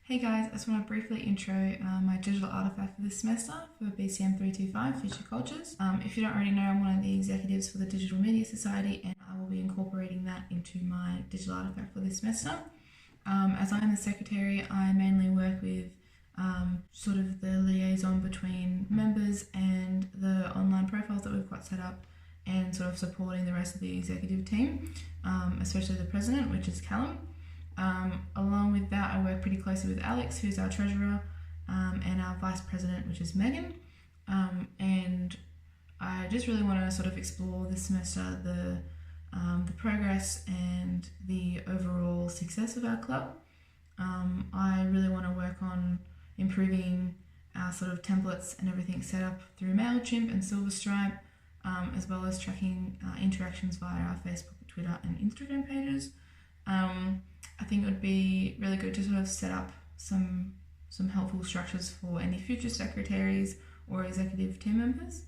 Hey guys, I just want to briefly intro my digital artifact for this semester for BCM 325 Future Cultures. If you don't already know, I'm one of the executives for the Digital Media Society, and I will be incorporating that into my digital artifact for this semester. As I'm the secretary, I mainly work with sort of the liaison between members and the online profiles that we've got set up, and sort of supporting the rest of the executive team, especially the president, which is Callum. Along with that, I work pretty closely with Alex, who's our treasurer, and our vice president, which is Megan. And I just really want to sort of explore this semester the progress and the overall success of our club. I really want to work on improving our sort of templates and everything set up through MailChimp and Silverstripe, as well as tracking interactions via our Facebook, Twitter, and Instagram pages. I think it would be really good to sort of set up some helpful structures for any future secretaries or executive team members.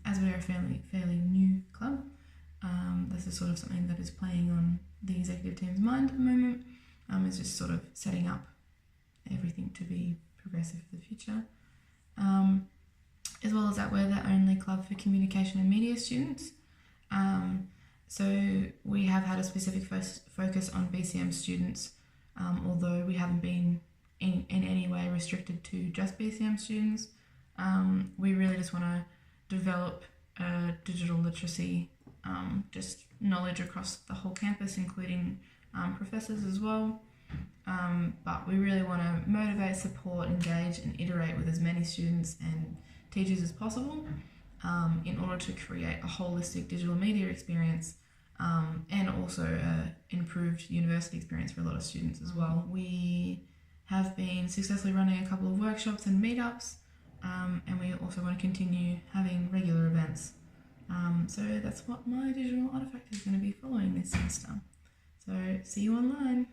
As we are a fairly new club, this is sort of something that is playing on the executive team's mind at the moment. Is just sort of setting up everything to be progressive for the future. As well as that, we're the only club for communication and media students. So we have had a specific focus on BCM students, although we haven't been in any way restricted to just BCM students. We really just want to develop digital literacy, just knowledge across the whole campus, including professors as well. But we really want to motivate, support, engage, and iterate with as many students and teachers as possible in order to create a holistic digital media experience, and also an improved university experience for a lot of students as well. We have been successfully running a couple of workshops and meetups, and we also want to continue having regular events. So that's what my digital artifact is going to be following this semester. So see you online.